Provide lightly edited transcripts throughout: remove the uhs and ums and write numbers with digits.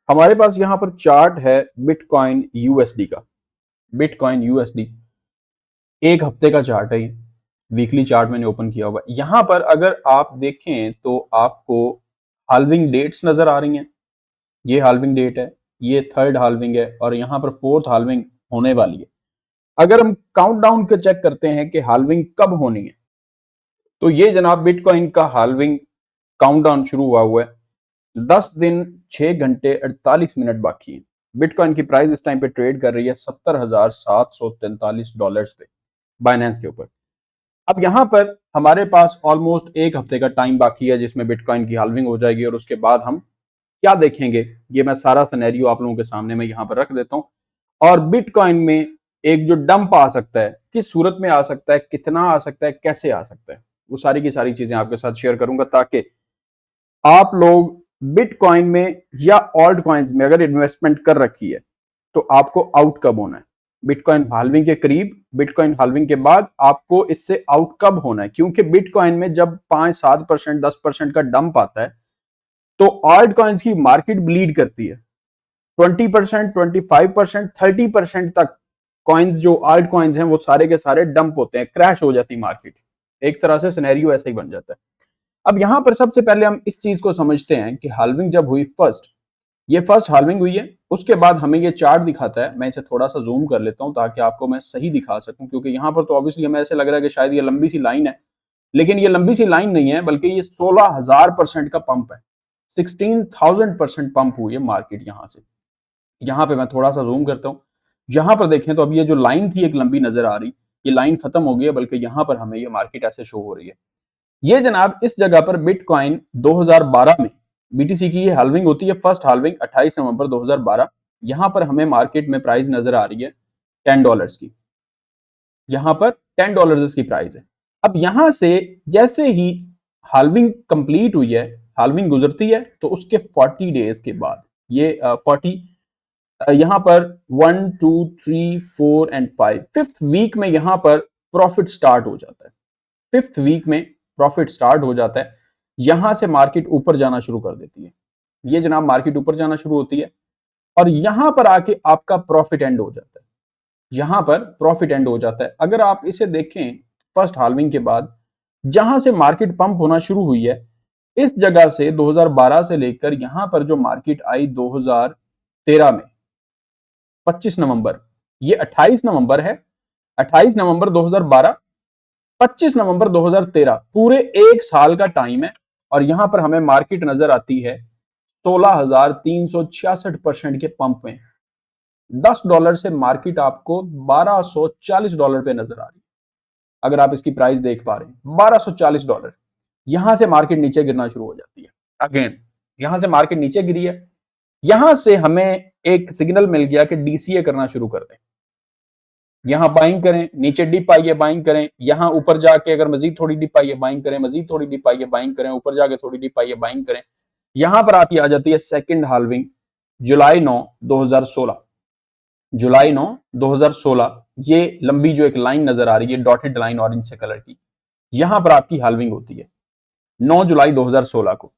हमारे पास यहाँ पर चार्ट है बिटकॉइन यूएसडी का। बिटकॉइन यूएसडी एक हफ्ते का चार्ट है ये। वीकली चार्ट मैंने ओपन किया हुआ। यहाँ पर अगर आप देखें तो आपको हाल्विंग डेट्स नजर आ रही हैं। ये हाल्विंग डेट है, ये थर्ड हाल्विंग है और यहाँ पर फोर्थ हाल्विंग होने वाली है। अगर हम काउंटडाउन का चेक करते हैं कि हाल्विंग कब होनी है, तो ये जनाब बिटकॉइन का हाल्विंग काउंटडाउन शुरू हुआ है। 10 दिन 6 घंटे 48 मिनट बाकी है। बिटकॉइन की प्राइस इस टाइम पे ट्रेड कर रही है $70,743 पे बाइनेंस के ऊपर। अब यहां पर हमारे पास ऑलमोस्ट एक हफ्ते का टाइम बाकी है जिसमें बिटकॉइन की हाल्विंग हो जाएगी और उसके बाद हम क्या देखेंगे, ये मैं सारा सिनेरियो आप लोगों के सामने में यहां पर रख देता हूं। और बिटकॉइन में एक जो डंप आ सकता है, किस सूरत में आ सकता है, कितना आ सकता है, कैसे आ सकता है, वो सारी की सारी चीजें आपके साथ शेयर करूंगा ताकि आप लोग बिटकॉइन में या ऑल्ट कॉइन्स में अगर इन्वेस्टमेंट कर रखी है तो आपको आउट कब होना है। बिटकॉइन हाल्विंग के करीब, बिटकॉइन हाल्विंग के बाद आपको इससे आउट कब होना है, क्योंकि बिटकॉइन में जब 5-7% 10% का डंप आता है तो ऑल्ट कॉइन्स की मार्केट ब्लीड करती है। 20% 25% 30% तक कॉइन्स जो आल्ट कॉइन्स हैं वो सारे के सारे डंप होते हैं, क्रैश हो जाती मार्केट। एक तरह से सिनेरियो ऐसा ही बन जाता है। अब यहां पर सबसे पहले हम इस चीज को समझते हैं कि हाल्विंग जब हुई ये फर्स्ट हाल्विंग हुई है, उसके बाद हमें ये चार्ट दिखाता है। मैं इसे थोड़ा सा जूम कर लेता हूं ताकि आपको मैं सही दिखा सकूं, क्योंकि यहां पर तो ऑब्वियसली हमें ऐसे लग रहा है कि शायद ये लंबी सी लाइन है, लेकिन ये लंबी सी लाइन नहीं है बल्कि ये 16,000% का पंप है। 16,000% पंप हुई है मार्केट यहां से। यहां पे मैं थोड़ा सा जूम करता हूं। यहां पर देखें तो अब ये जो लाइन थी एक लंबी नजर आ रही, ये लाइन खत्म हो गई है, बल्कि यहां पर हमें ये मार्केट ऐसे शो हो रही है। ये जनाब इस जगह पर बिटकॉइन 2012 में बीटीसी की ये हाल्विंग होती है, फर्स्ट हाल्विंग 28 नवंबर 2012। यहां पर हमें मार्केट में प्राइस नजर आ रही है $10 की। यहां पर $10 इसकी प्राइस है। अब यहां से जैसे ही हाल्विंग कंप्लीट हुई है, हाल्विंग गुजरती है, तो उसके 40 डेज के बाद ये 40 यहां पर 1 2 3 4 एंड 5 फिफ्थ वीक में यहां पर प्रॉफिट स्टार्ट हो जाता है। फिफ्थ वीक में प्रॉफिट स्टार्ट हो जाता है। यहां से मार्केट ऊपर जाना शुरू कर देती है। ये जनाब मार्केट ऊपर जाना शुरू होती है और यहां पर आके आपका प्रॉफिट एंड हो जाता है। यहां पर प्रॉफिट एंड हो जाता है। अगर आप इसे देखें फर्स्ट हाल्विंग के बाद जहां से मार्केट पंप होना शुरू हुई है, इस जगह से 2012 से लेकर यहां पर जो मार्केट आई 2013 में 25 नवंबर, ये 28 नवंबर है, 28 नवंबर 2012, 25 नवंबर 2013, पूरे एक साल का टाइम है। और यहां पर हमें मार्केट नजर आती है 16,366% के पंप में। $10 से मार्केट आपको $1240 पे नजर आ रही है। अगर आप इसकी प्राइस देख पा रहे हैं $1240, यहां से मार्केट नीचे गिरना शुरू हो जाती है। अगेन यहां से मार्केट नीचे गिरी है, यहां से हमें एक सिग्नल मिल गया कि डीसीए करना शुरू कर दें। यहां बाइंग करें, नीचे डिप आई है बाइंग करें, यहां ऊपर जाके अगर मजीद थोड़ी डिप आई है बाइंग करें, मजीद थोड़ी डिप आई है बाइंग करें, ऊपर जाके थोड़ी डिप आई है बाइंग करें। यहां पर आपकी आ जाती है सेकंड हाल्विंग जुलाई 9 2016। जुलाई 9 2016, ये लंबी जो एक लाइन नजर आ रही है डॉटेड लाइन ऑरेंज से कलर की, यहां पर आपकी हाल्विंग होती है 9 जुलाई 2016 को।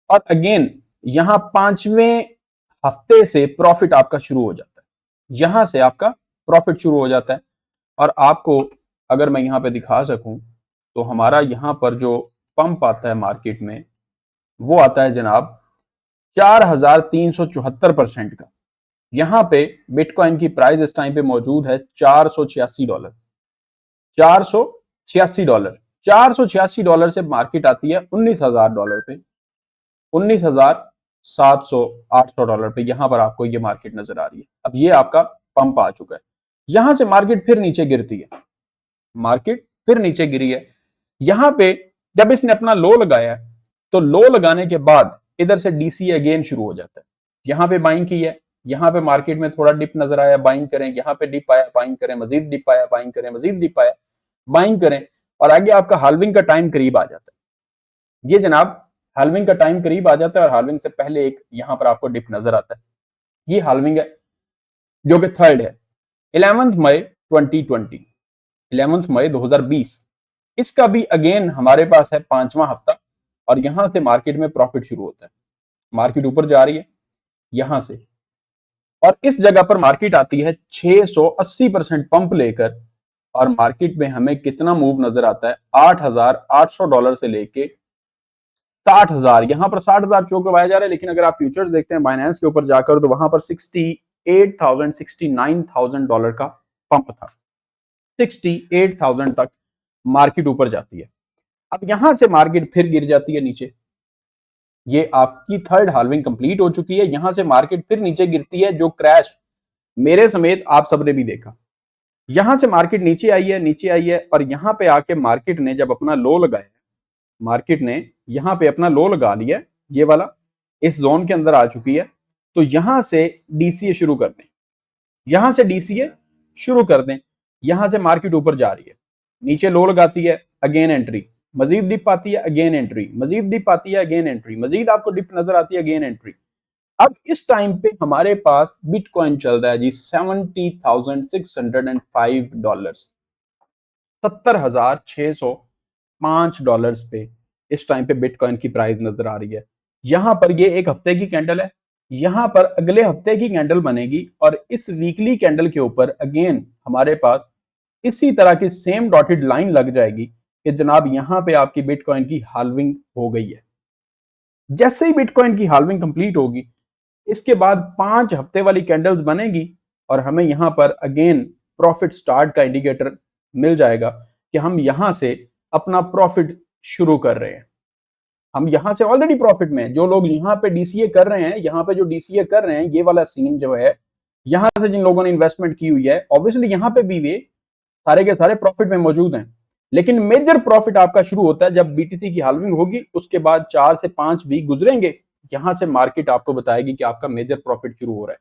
और अगेन यहां पांचवें हफ्ते से प्रॉफिट आपका शुरू हो जाता है। यहां से आपका प्रॉफिट शुरू हो जाता है। और आपको अगर मैं यहां पे दिखा सकूं तो हमारा यहां पर जो पंप आता है मार्केट में वो आता है जनाब 4,374% का। यहां पे बिटकॉइन की प्राइस इस टाइम पे मौजूद है $486। $486, $486 से मार्केट आती है $19,000 पे, $19,700-800 पे। यहां पर आपको ये मार्केट नजर आ रही है। अब ये आपका पंप आ चुका है। यहां से मार्केट फिर नीचे गिरती है, मार्केट फिर नीचे गिरी है। यहां पे जब इसने अपना लो लगाया है तो लो लगाने के बाद इधर से डीसी अगेन शुरू हो जाता है। यहां पे बाइंग की है, यहां पे मार्केट में थोड़ा डिप नजर आया बाइंग करें, यहां पे डिप आया बाइंग करें, मजीद डिप आया बाइंग करें, मजीद डिप आया बाइंग करें, और आगे आपका हाल्विंग का टाइम करीब आ जाता है। ये जनाब हाल्विंग का टाइम करीब आ जाता है और हाल्विंग से पहले एक यहां पर आपको डिप नजर आता है। ये हाल्विंग है जो कि थर्ड है, 11 मई 2020, 11 मई 2020। इसका भी अगेन हमारे पास है पांचवा हफ्ता और यहां से मार्केट में प्रॉफिट शुरू होता है। मार्केट ऊपर जा रही है, यहां से, और इस जगह पर मार्केट आती है 680% पंप लेकर, और मार्केट में हमें कितना मूव नजर आता है, $8,800 से लेके 60,000, यहां पर 60,000 चौक लगाया जा रहा है। लेकिन अगर आप फ्यूचर्स देखते हैं बाइनेंस के ऊपर जाकर, तो वहां पर $68,000 का पंप था। 68,000 तक मार्केट ऊपर जाती है। अब यहां से मार्केट फिर गिर जाती है नीचे। ये आपकी थर्ड हाल्विंग कंप्लीट हो चुकी है। यहां से मार्केट फिर नीचे गिरती है, जो क्रैश मेरे समेत आप सबने भी देखा। यहां से मार्केट नीचे आई है, नीचे आई है, और यहां पे आके मार्केट ने जब अपना लो लगाया, मार्केट ने यहां पे अपना लो लगा लिया, ये वाला इस जोन के अंदर आ चुकी है। तो यहां से डीसीए शुरू कर दें, यहां से डीसीए शुरू कर दें। यहां से मार्केट ऊपर जा रही है, नीचे लो लगाती है, अगेन एंट्री, मजीद डिप आती है, अगेन एंट्री, मजीद डिप आती है, अगेन एंट्री, मजीद आपको डिप नजर आती है, अगेन एंट्री। अब इस टाइम पे हमारे पास बिटकॉइन चल रहा है जी $70,605, $70,605 पे इस टाइम पे बिटकॉइन की प्राइस नजर आ रही है। यहां पर ये एक हफ्ते की कैंडल है, यहां पर अगले हफ्ते की कैंडल बनेगी, और इस वीकली कैंडल के ऊपर अगेन हमारे पास इसी तरह की सेम डॉटेड लाइन लग जाएगी कि जनाब यहां पे आपकी बिटकॉइन की हाल्विंग हो गई है। जैसे ही बिटकॉइन की हाल्विंग कंप्लीट होगी, इसके बाद 5 हफ्ते वाली कैंडल्स बनेगी, और हमें यहां पर अगेन प्रॉफिट स्टार्ट का इंडिकेटर मिल जाएगा कि हम यहां से अपना प्रॉफिट शुरू कर रहे हैं। हम यहां से ऑलरेडी प्रॉफिट में, जो लोग यहां पे डीसीए कर रहे हैं, यहां पे जो डीसीए कर रहे हैं, ये वाला सीन जो है, यहां से जिन लोगों ने इन्वेस्टमेंट की हुई है, ऑब्वियसली यहां पे भी वे सारे के सारे प्रॉफिट में मौजूद हैं। लेकिन मेजर प्रॉफिट आपका शुरू होता है जब बीटीसी की हाल्विंग होगी, उसके बाद 4 से 5 वीक गुजरेंगे, यहां से मार्केट आपको बताएगी कि आपका मेजर प्रॉफिट शुरू हो रहा है।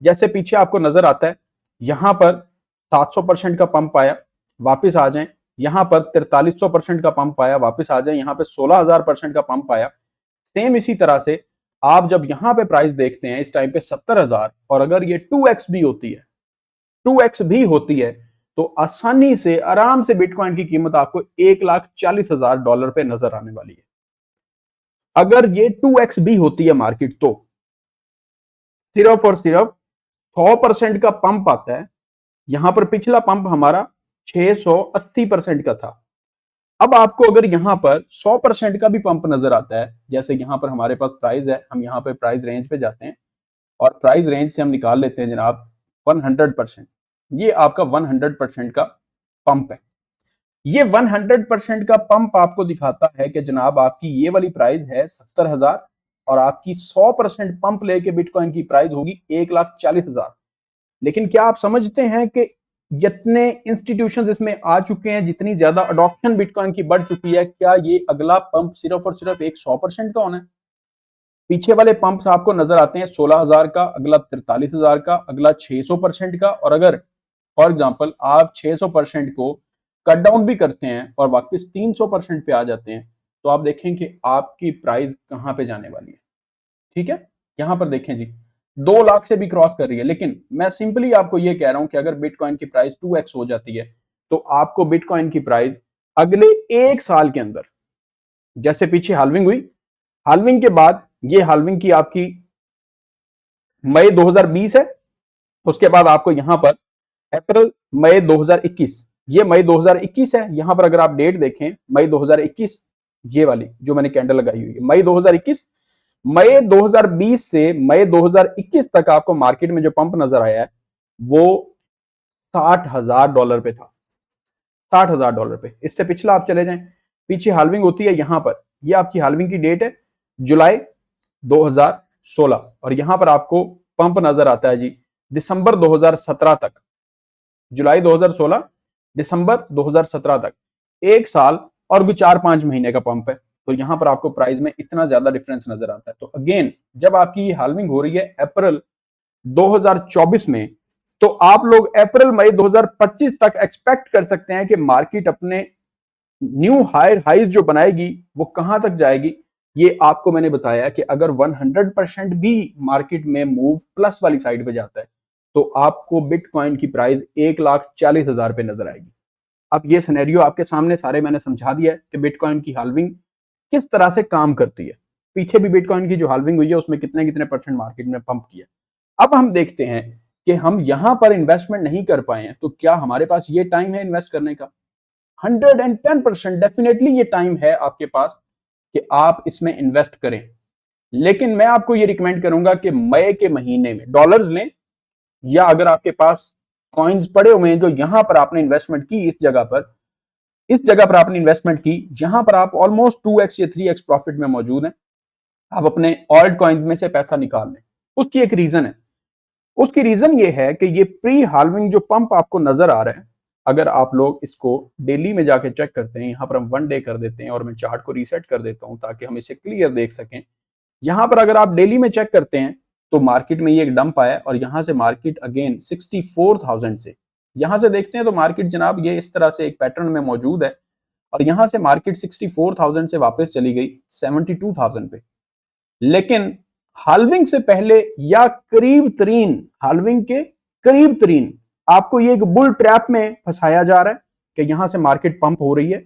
जैसे पीछे आपको नजर आता है, यहां पर 700% का पंप आया, वापस आ जाएं, यहां पर 4300% का पंप आया, वापस आ जाए, यहां पे 16,000% का पंप आया। सेम इसी तरह से आप जब यहां पे प्राइस देखते हैं इस टाइम पे 70,000, और अगर ये 2x भी होती है, 2x भी होती है, तो आसानी से आराम से बिटकॉइन की कीमत आपको $1,40,000 पे नजर आने वाली है। अगर ये 2x भी होती है मार्केट, तो सिर्फ और सिर्फ 100% का पंप आता है। यहां पर पिछला पंप हमारा 680% का था। अब आपको अगर यहां पर 100% का भी पंप नजर आता है, जैसे यहां पर हमारे पास प्राइस है, हम यहां पे प्राइस रेंज पे जाते हैं, और प्राइस रेंज से हम निकाल लेते हैं जनाब 100%। ये आपका 100% का पंप है। ये 100% का पंप आपको दिखाता है कि जनाब आपकी ये वाली प्राइस है 70,000, और आपकी 100% पंप लेके बिटकॉइन की प्राइस होगी 1,40,000। लेकिन क्या आप समझते हैं कि जितने इंस्टीट्यूशन इसमें आ चुके हैं, जितनी ज्यादा अडॉप्शन बिटकॉइन की बढ़ चुकी है, क्या ये अगला पंप सिर्फ और सिर्फ एक 100% का होना है? पीछे वाले पंप्स आपको नजर आते हैं 16,000 का, अगला 43,000 का, अगला 600% का, और अगर फॉर एग्जाम्पल आप 600% को कट डाउन भी करते हैं और वापस 300% पे आ जाते हैं, तो आप देखें कि आपकी प्राइस कहां पे जाने वाली है। ठीक है, यहां पर देखें जी, 2 लाख से भी क्रॉस कर रही है। लेकिन मैं सिंपली आपको यह कह रहा हूं कि अगर बिटकॉइन की प्राइस 2x हो जाती है, तो आपको बिटकॉइन की प्राइस अगले 1 साल के अंदर, जैसे पीछे हाल्विंग हुई, हाल्विंग के बाद ये हाल्विंग की आपकी मई 2020 है, उसके बाद आपको यहां पर अप्रैल मई 2021, ये मई 2021 है। यहां पर अगर आप डेट देखें मई 2021, ये वाली जो मैंने कैंडल लगाई हुई है मई 2021, मई 2020 से मई 2021 तक आपको मार्केट में जो पंप नजर आया है वो $60,000 पे था, $60,000 पे। इससे पिछला आप चले जाएं, पीछे हाल्विंग होती है यहां पर, ये आपकी हाल्विंग की डेट है जुलाई 2016, और यहां पर आपको पंप नजर आता है जी दिसंबर 2017 तक, जुलाई 2016 दिसंबर 2017 तक, 1 साल और भी 4-5 महीने का पंप है। तो यहां पर आपको प्राइस में इतना ज्यादा डिफरेंस नजर आता है। तो अगेन जब आपकी हाल्विंग हो रही है अप्रैल 2024 में, तो आप लोग अप्रैल मई 2025 तक एक्सपेक्ट कर सकते हैं कि मार्केट अपने न्यू हायर हाइज जो बनाएगी वो कहां तक जाएगी। ये आपको मैंने बताया कि अगर 100% भी मार्केट में मूव प्लस वाली साइड पे जाता है, तो आपको बिटकॉइन की प्राइस 1,40,000 पे नजर आएगी। अब ये सिनेरियो आपके सामने सारे मैंने समझा दिया है कि बिटकॉइन की हाल्विंग किस तरह से काम करती है। पीछे भी बिटकॉइन की जो हाल्विंग हुई है उसमें कितने कितने परसेंट मार्केट में पंप किया। अब हम देखते हैं कि हम यहां पर इन्वेस्टमेंट नहीं कर पाए हैं, तो क्या हमारे पास ये टाइम है इन्वेस्ट करने का? 110% डेफिनेटली ये टाइम है आपके पास कि आप इसमें इन्वेस्ट करें। लेकिन मैं आपको ये रिकमेंड करूंगा कि मई के महीने में डॉलर्स लें, या अगर आपके पास कॉइन्स पड़े हुए हैं जो यहां पर आपने इन्वेस्टमेंट की, इस जगह पर आपने इन्वेस्टमेंट की जहां पर आप ऑलमोस्ट 2x या 3x प्रॉफिट में मौजूद हैं, आप अपने ऑल्ट कॉइन्स में से पैसा निकाल लें। उसकी एक रीजन है, उसकी रीजन ये है कि ये प्री हाल्विंग जो पंप आपको नजर आ रहा है, अगर आप लोग इसको डेली में जाके चेक करते हैं, यहां पर हम 1 डे कर देते हैं और मैं चार्ट को रीसेट कर देता हूं ताकि हम इसे क्लियर देख सकें। यहां पर अगर आप डेली में चेक करते हैं तो मार्केट में ये एक डंप आया और यहां से मार्केट अगेन 64,000 से, यहां से देखते हैं तो मार्केट जनाब ये इस तरह से एक पैटर्न में मौजूद है और यहां से मार्केट 64,000 से वापस चली गई 72,000 पे। लेकिन हाल्विंग से पहले या करीब तरीन, हाल्विंग के करीब तरीन आपको ये एक बुल ट्रैप में फंसाया जा रहा है कि यहां से मार्केट पंप हो रही है,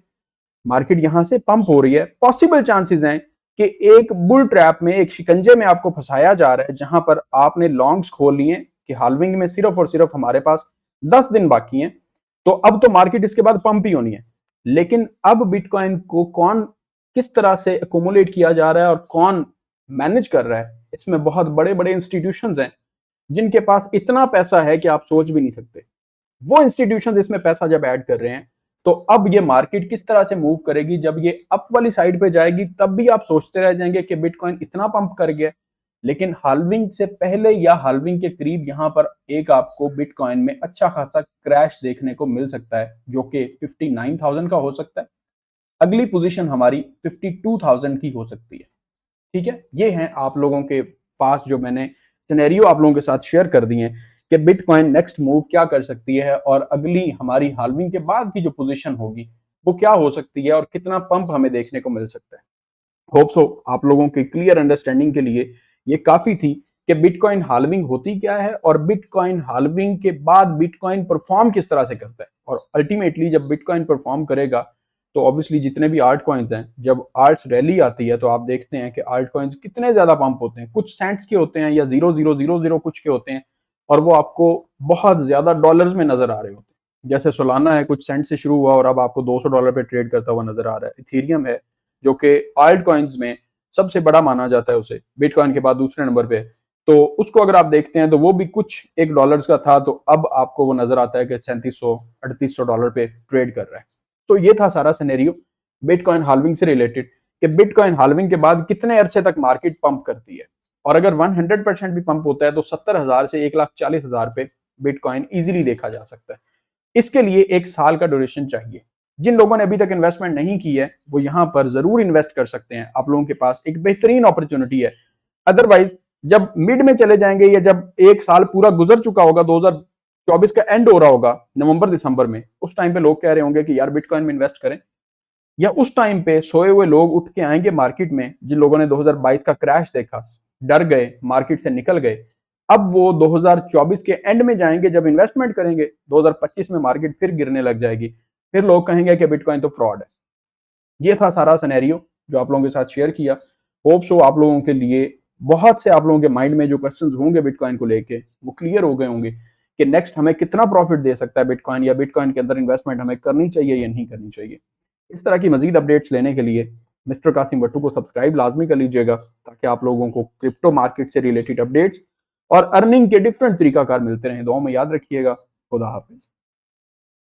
मार्केट यहां से पंप हो रही है। पॉसिबल चांसेस हैं कि एक बुल ट्रैप में, एक शिकंजे में आपको फंसाया जा रहा है जहां पर आपने लॉन्ग्स खोल लिए कि हाल्विंग में सिर्फ और सिर्फ हमारे पास 10 दिन बाकी हैं, तो अब तो मार्केट इसके बाद पंप ही होनी है। लेकिन अब बिटकॉइन को कौन किस तरह से एकोमुलेट किया जा रहा है और कौन मैनेज कर रहा है, इसमें बहुत बड़े बड़े इंस्टीट्यूशंस हैं जिनके पास इतना पैसा है कि आप सोच भी नहीं सकते। वो इंस्टीट्यूशंस इसमें पैसा जब ऐड कर रहे हैं तो अब ये मार्केट किस तरह से मूव करेगी, जब ये अप वाली साइड पे जाएगी तब भी आप सोचते रह जाएंगे कि बिटकॉइन इतना पंप कर गया। लेकिन हाल्विंग से पहले या हाल्विंग के करीब यहां पर एक आपको बिटकॉइन में अच्छा खासा क्रैश देखने को मिल सकता है जो कि 59,000 का हो सकता है। अगली पोजीशन हमारी 52,000 की हो सकती है। ठीक है, ये हैं आप लोगों के पास जो मैंने सिनेरियो आप लोगों के साथ शेयर कर दिए कि बिटकॉइन नेक्स्ट मूव क्या कर सकती है और अगली हमारी हाल्विंग के बाद की जो पोजीशन होगी वो क्या हो सकती है और कितना पंप हमें देखने को मिल सकता है। होप सो आप लोगों की क्लियर अंडरस्टैंडिंग के लिए ये काफी थी कि बिटकॉइन हाल्विंग होती क्या है और बिटकॉइन हाल्विंग के बाद बिटकॉइन परफॉर्म किस तरह से करता है। और अल्टीमेटली जब बिटकॉइन परफॉर्म करेगा तो ऑब्वियसली जितने भी आर्ट कॉइन्स हैं, जब आर्ट्स रैली आती है तो आप देखते हैं कि आर्ट कॉइन्स कितने ज्यादा पंप होते हैं, कुछ सेंट्स के होते हैं या 0.000 कुछ के होते हैं और वो आपको बहुत ज्यादा डॉलर्स में नजर आ रहे होते हैं। जैसे सोलाना है, कुछ सेंट से शुरू हुआ और अब आपको $200 पे ट्रेड करता हुआ नजर आ रहा है। इथेरियम है जो कि आल्ट कॉइन्स में सबसे बड़ा माना जाता है उसे, बिटकॉइन के बाद दूसरे नंबर पे, तो उसको अगर आप देखते हैं तो वो भी कुछ $1 का था, तो अब आपको वो नजर आता है कि $3700-3800 पे ट्रेड कर रहा है। तो ये था सारा सिनेरियो बिटकॉइन हाल्विंग से रिलेटेड कि बिटकॉइन हाल्विंग के बाद कितने अरसे तक मार्केट पंप करती है। और अगर 100% भी पंप होता है तो 70,000 से 1,40,000 पे बिटकॉइन इजीली देखा जा सकता है। इसके लिए 1 साल का ड्यूरेशन चाहिए। जिन लोगों ने अभी तक इन्वेस्टमेंट नहीं की है वो यहां पर जरूर इन्वेस्ट कर सकते हैं, आप लोगों के पास एक बेहतरीन अपॉर्चुनिटी है। अदरवाइज जब मिड में चले जाएंगे या जब 1 साल पूरा गुजर चुका होगा, 2024 का एंड हो रहा होगा नवंबर दिसंबर में, उस टाइम पे लोग कह रहे होंगे कि यार बिटकॉइन में इन्वेस्ट करें, या उस टाइम पे सोए हुए लोग उठ के आएंगे मार्केट में, जिन लोगों ने 2022 का क्रैश देखा, डर गए, मार्केट से निकल गए, अब वो 2024 के एंड में जाएंगे जब इन्वेस्टमेंट करेंगे, 2025 में मार्केट फिर गिरने लग जाएगी, फिर लोग कहेंगे कि बिटकॉइन तो फ्रॉड है। ये था सारा सिनेरियो जो आप लोगों के साथ शेयर किया। होप सो आप लोगों के लिए, बहुत से आप लोगों के माइंड में जो क्वेश्चंस होंगे बिटकॉइन को लेके वो क्लियर हो गए होंगे कि नेक्स्ट हमें कितना प्रॉफिट दे सकता है बिटकॉइन, या बिटकॉइन के अंदर इन्वेस्टमेंट हमें करनी चाहिए या नहीं करनी चाहिए। इस तरह की मजीद अपडेट्स लेने के लिए मिस्टर कासिम भट्टू को सब्सक्राइब लाजमी कर लीजिएगा ताकि आप लोगों को क्रिप्टो मार्केट से रिलेटेड अपडेट्स और अर्निंग के डिफरेंट तरीकाकार मिलते रहें। दुआ में याद रखिएगा। खुदा हाफिज।